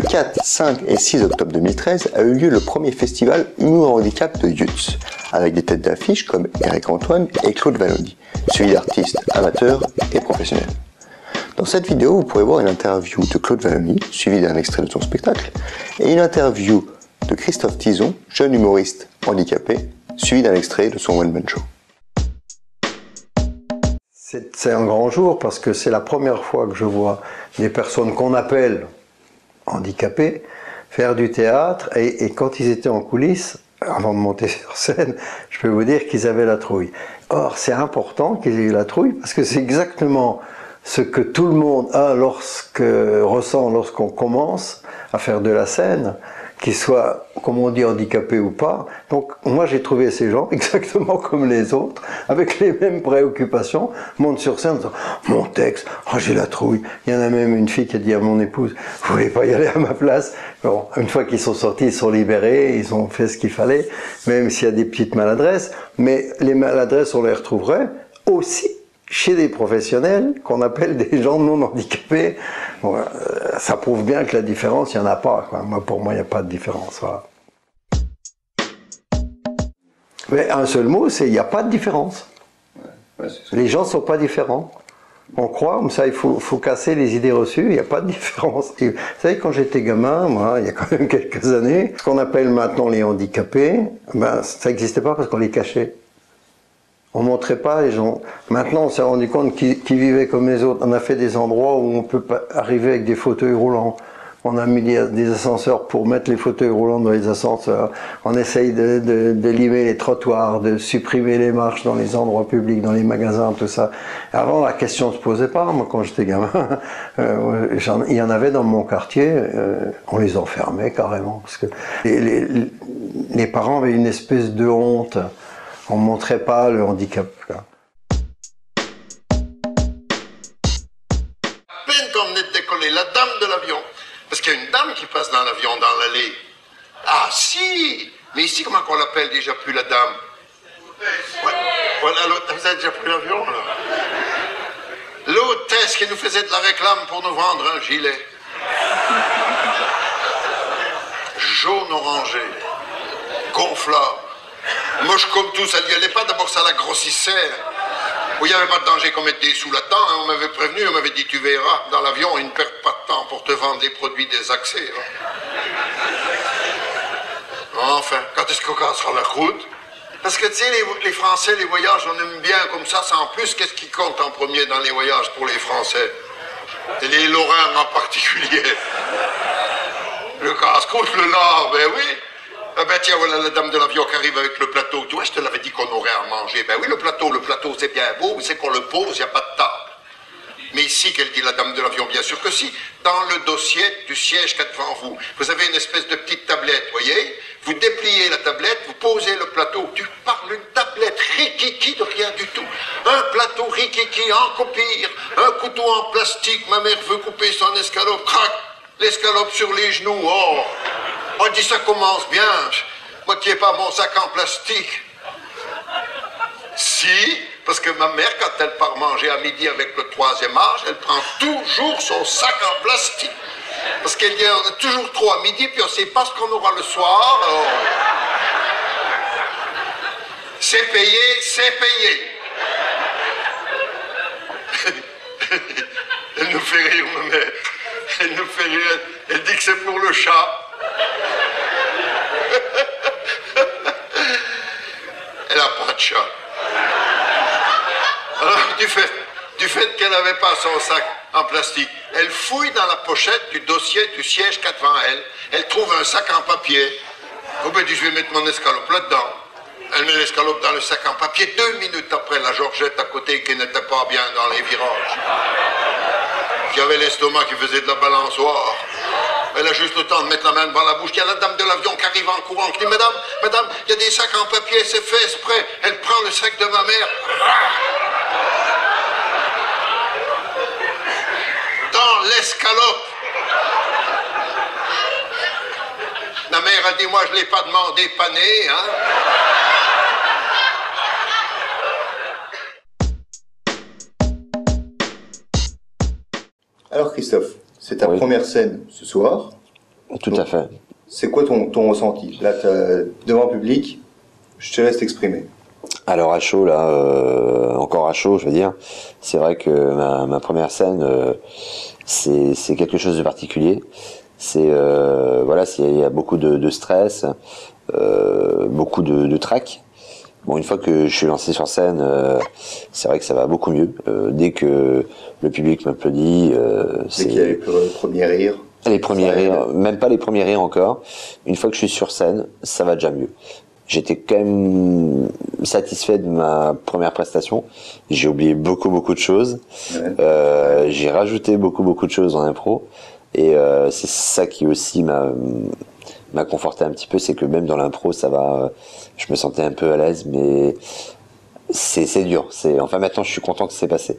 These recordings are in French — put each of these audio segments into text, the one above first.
Le 4, 5 et 6 octobre 2013 a eu lieu le premier festival Humour Handicap de Yutz, avec des têtes d'affiche comme Eric Antoine et Claude Valloni, suivis d'artistes amateurs et professionnels. Dans cette vidéo, vous pourrez voir une interview de Claude Valloni, suivie d'un extrait de son spectacle, et une interview de Christophe Tizon, jeune humoriste handicapé, suivi d'un extrait de son one-man show. C'est un grand jour parce que c'est la première fois que je vois des personnes qu'on appelle handicapés faire du théâtre et quand ils étaient en coulisses, avant de monter sur scène, je peux vous dire qu'ils avaient la trouille. Or, c'est important qu'ils aient eu la trouille parce que c'est exactement ce que tout le monde ressent lorsqu'on commence à faire de la scène, qu'ils soient, comme on dit, handicapés ou pas. Donc moi j'ai trouvé ces gens exactement comme les autres, avec les mêmes préoccupations, montent sur scène en disant « Mon texte, oh, j'ai la trouille ». Il y en a même une fille qui a dit à mon épouse « Vous voulez pas y aller à ma place ?» Bon, une fois qu'ils sont sortis, ils sont libérés, ils ont fait ce qu'il fallait, même s'il y a des petites maladresses. Mais les maladresses, on les retrouverait aussi chez des professionnels qu'on appelle des gens non handicapés. Bon, ça prouve bien que la différence, il n'y en a pas, quoi. Pour moi, il n'y a pas de différence. Voilà. Mais un seul mot, c'est il n'y a pas de différence. Les gens ne sont pas différents. On croit, comme ça, il faut casser les idées reçues, il n'y a pas de différence. Et, vous savez, quand j'étais gamin, moi, il y a quand même quelques années, ce qu'on appelle maintenant les handicapés, ben, ça n'existait pas parce qu'on les cachait. On montrait pas les gens. Maintenant, on s'est rendu compte qu'ils vivaient comme les autres. On a fait des endroits où on peut pas arriver avec des fauteuils roulants. On a mis des ascenseurs pour mettre les fauteuils roulants dans les ascenseurs. On essaye de limer les trottoirs, de supprimer les marches dans les endroits publics, dans les magasins, tout ça. Avant, la question ne se posait pas. Moi, quand j'étais gamin, il y en avait dans mon quartier. On les enfermait carrément. Parce que les parents avaient une espèce de honte. On ne montrait pas le handicap. Là. À peine quand on est décollé, la dame de l'avion, parce qu'il y a une dame qui passe dans l'avion, dans l'allée. Ah si, mais ici, comment qu'on l'appelle déjà plus la dame? Ouais. Voilà, vous avez déjà pris l'avion là? L'hôtesse qui nous faisait de la réclame pour nous vendre un gilet. Jaune orangé, gonflable. Moche comme tout, ça n'y allait pas, d'abord ça la grossissait. Il n'y avait pas de danger qu'on mette des sous là-dedans, hein. On m'avait prévenu, on m'avait dit tu verras, dans l'avion, ils ne perdent pas de temps pour te vendre les produits des accès. Hein. Enfin, quand est-ce qu'on cassera la croûte? Parce que tu sais, les Français, les voyages, on aime bien comme ça, en plus, qu'est-ce qui compte en premier dans les voyages pour les Français? Et les Lorrains en particulier. Le casse-croûte, le lard, ben oui. Ah ben tiens, voilà la dame de l'avion qui arrive avec le plateau. Tu vois, je te l'avais dit qu'on aurait à manger. Ben oui, le plateau c'est bien beau, mais c'est qu'on le pose, il n'y a pas de table. Mais ici, qu'elle dit la dame de l'avion, bien sûr que si, dans le dossier du siège qu'il y a devant vous, vous avez une espèce de petite tablette, voyez? Vous dépliez la tablette, vous posez le plateau. Tu parles une tablette rikiki de rien du tout. Un plateau rikiki en copire, un couteau en plastique, ma mère veut couper son escalope, crac, l'escalope sur les genoux, oh. On dit ça commence bien. Moi qui n'ai pas mon sac en plastique. Si, parce que ma mère, quand elle part manger à midi avec le 3e âge, elle prend toujours son sac en plastique. Parce qu'il y en a toujours trop à midi, puis on ne sait pas ce qu'on aura le soir. Alors... C'est payé, c'est payé. Elle nous fait rire, ma mère. Elle nous fait rire. Elle dit que c'est pour le chat. Elle n'a pas de chat. Alors, du fait qu'elle n'avait pas son sac en plastique, elle fouille dans la pochette du dossier du siège qu'il y a devant elle. Elle trouve un sac en papier. Oh ben, dit, je vais mettre mon escalope là-dedans. Elle met l'escalope dans le sac en papier. 2 minutes après, la Georgette à côté qui n'était pas bien dans les virages. Qui avait l'estomac qui faisait de la balançoire. Elle a juste le temps de mettre la main devant la bouche. Il y a la dame de l'avion qui arrive en courant. Je dis, madame, il y a des sacs en papier, c'est fait exprès. Elle prend le sac de ma mère. Dans l'escalope. La mère a dit, moi je ne l'ai pas demandé pané, hein. Alors Christophe, c'est ta première scène ce soir. Tout à fait. C'est quoi ton ressenti? Là, devant le public, je te laisse t'exprimer. Alors à chaud, là, encore à chaud, je veux dire, c'est vrai que ma première scène, c'est quelque chose de particulier. C'est voilà, il y a beaucoup de stress, beaucoup de trac. Bon, une fois que je suis lancé sur scène, c'est vrai que ça va beaucoup mieux. Dès que le public m'applaudit, Dès qu'il y a les premiers rires. Les premiers rires, même pas les premiers rires encore. Une fois que je suis sur scène, ça va déjà mieux. J'étais quand même satisfait de ma première prestation. J'ai oublié beaucoup de choses. Ouais. J'ai rajouté beaucoup de choses en impro. Et c'est ça qui aussi m'a conforté un petit peu, c'est que même dans l'impro, ça va. Je me sentais un peu à l'aise, mais c'est dur. Enfin maintenant, je suis content que c'est passé.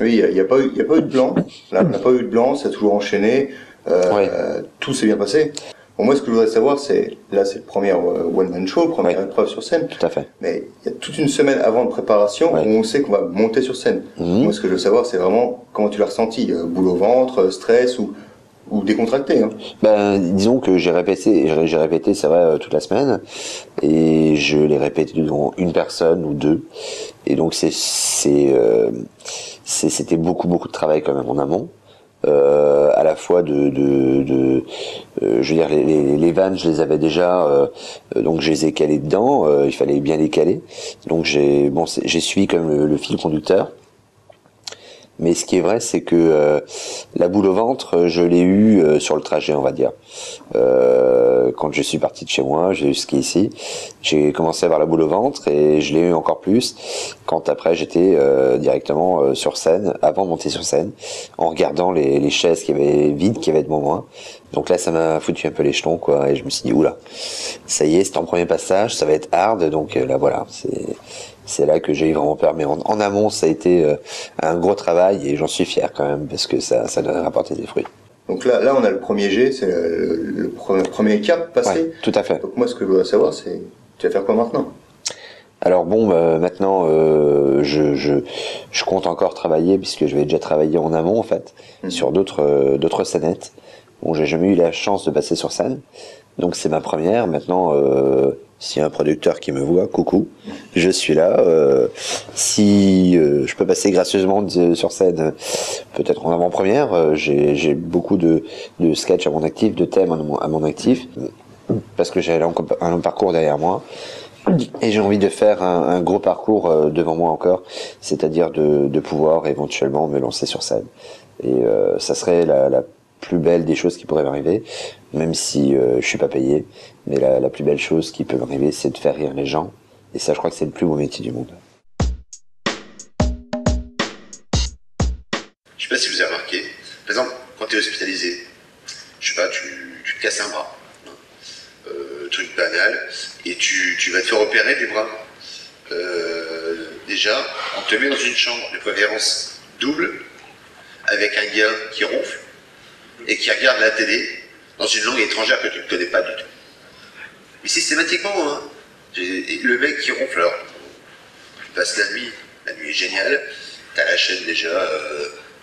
Oui, il y a pas eu de blanc. Là, on n'a pas eu de blanc. Ça a toujours enchaîné. Ouais. Tout s'est bien passé. Bon, moi, ce que je voudrais savoir, c'est le premier one-man show, première épreuve sur scène. Tout à fait. Mais il y a toute une semaine avant de préparation où on sait qu'on va monter sur scène. Moi, ce que je veux savoir, c'est vraiment comment tu l'as ressenti, boule au ventre, stress ou décontracté. Hein. Ben, disons que j'ai répété, c'est vrai, toute la semaine, et je l'ai répété devant une personne ou deux, et donc c'était beaucoup de travail quand même en amont. À la fois je veux dire les vannes je les avais déjà donc je les ai calées dedans, il fallait bien les caler, donc j'ai suivi comme le fil conducteur. Mais ce qui est vrai, c'est que la boule au ventre, je l'ai eu sur le trajet, on va dire. Quand je suis parti de chez moi, j'ai eu ski ici. J'ai commencé à avoir la boule au ventre et je l'ai eu encore plus quand après j'étais directement sur scène, avant de monter sur scène, en regardant les chaises qui avaient vides, qui avaient devant moi. Donc là, ça m'a foutu un peu les jetons, quoi. Et je me suis dit, oula, ça y est, c'est en premier passage, ça va être hard. Donc là, voilà, c'est là que j'ai eu vraiment peur. Mais en amont, ça a été un gros travail et j'en suis fier quand même parce que ça a rapporté des fruits. Donc là, on a le premier jet, c'est le premier cap passé. Ouais, tout à fait. Donc moi, ce que je voudrais savoir, c'est tu vas faire quoi maintenant? Alors bon, maintenant, je compte encore travailler puisque je vais déjà travailler en amont en fait sur d'autres scénettes. Bon, j'ai jamais eu la chance de passer sur scène, donc c'est ma première. Maintenant, s'il y a un producteur qui me voit, coucou, je suis là. Si je peux passer gracieusement sur scène, peut-être en avant-première, j'ai beaucoup de sketchs à mon actif, de thèmes à mon actif, parce que j'ai un long parcours derrière moi. Et j'ai envie de faire un gros parcours devant moi encore, c'est-à-dire de pouvoir éventuellement me lancer sur scène. Et ça serait la plus belle des choses qui pourraient m'arriver, même si je suis pas payé, mais la plus belle chose qui peut m'arriver, c'est de faire rire les gens, et ça, je crois que c'est le plus beau métier du monde. Je sais pas si vous avez remarqué, par exemple, quand tu es hospitalisé, je sais pas, tu te casses un bras, truc banal, et tu vas te faire opérer du bras. Déjà, on te met dans une chambre de préférence double, avec un gars qui ronfle, et qui regarde la télé dans une langue étrangère que tu ne connais pas du tout. Mais systématiquement, hein, le mec qui ronfle, alors, tu passes la nuit est géniale, t'as la chaîne déjà,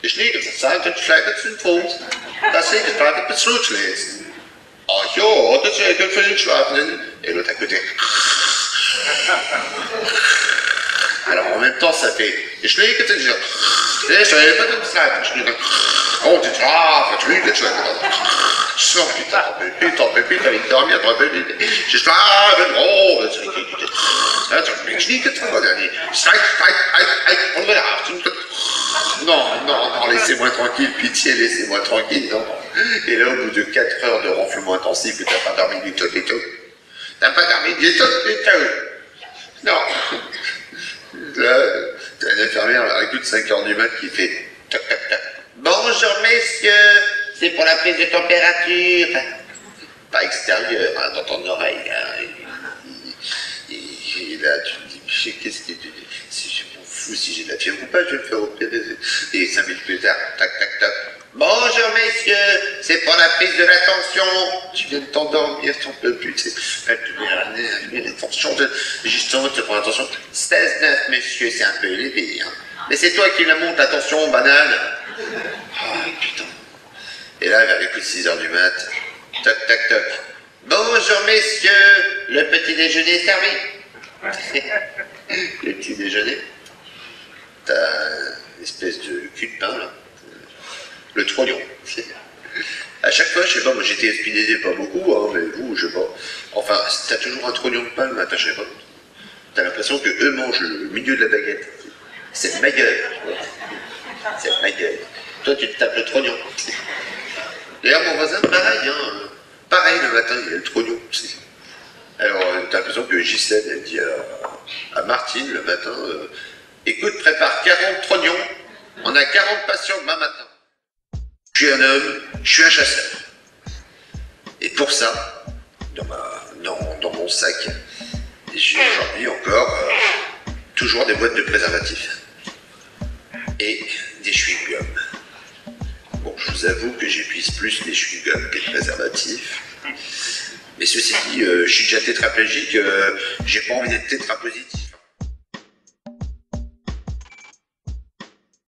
ich liege zurzeit in Schleifersynfons, das ist gerade beschlusslos. Oh ja, das ist ja für den Schlafenden. Et l'autre à côté. Alors en même temps, ça fait, ich liege in oh, tu travailles, tu liges, tu sors, putain, t'en peux plus, t'as envie de dormir, t'en peux plus. Je schlafe, oh, ich liege trop, dernier. On va non, laissez-moi tranquille, pitié, laissez-moi tranquille, non. Et là, au bout de 4 heures de ronflement intensif, t'as pas dormi du tout. T'as pas dormi du tout. Non. Là, t'as une infirmière, à l'écoute de 5 heures du mat qui fait toc toc toc. Bonjour messieurs, c'est pour la prise de température. Pas extérieure, hein, dans ton oreille. Hein. Et là, tu te dis, qu'est-ce que tu dis? Si je m'en fous, si j'ai de la fièvre ou pas, je vais me faire opérer. Et 5 minutes plus tard, tac tac tac. Bonjour messieurs, c'est pour la prise de la tension. Tu viens de t'endormir, t'en peux plus. La tension, justement, tu prends la tension. 16,9 messieurs, c'est un peu élevé. Hein. Mais c'est toi qui la monte, la tension, banane. Ah putain. Et là, vers les coups de 6 heures du mat, Toc, toc, toc. Bonjour messieurs, le petit déjeuner est servi. Le petit déjeuner. T'as une espèce de cul de pain là. Le trognon. À chaque fois, je sais pas, moi j'étais espinésé pas beaucoup, hein, mais vous, je sais pas. Enfin, t'as toujours un trognon de pain le matin, je sais pas. T'as l'impression que eux mangent le milieu de la baguette. C'est ma gueule. C'est ma gueule. Toi, tu te tapes le trognon. D'ailleurs, mon voisin, pareil, hein. Pareil, le matin, il a le trognon. Alors, t'as l'impression que Gisèle, elle dit à Martine, le matin, écoute, prépare 40 trognons, on a 40 patients demain matin. Je suis un homme, je suis un chasseur. Et pour ça, dans mon sac, j'ai aujourd'hui encore toujours des boîtes de préservatifs. Et des chewing-gums. Bon, je vous avoue que j'épuise plus les chewing-gums que les préservatifs. Mais ceci dit, je suis déjà tétraplégique, j'ai pas envie d'être tétrapositif.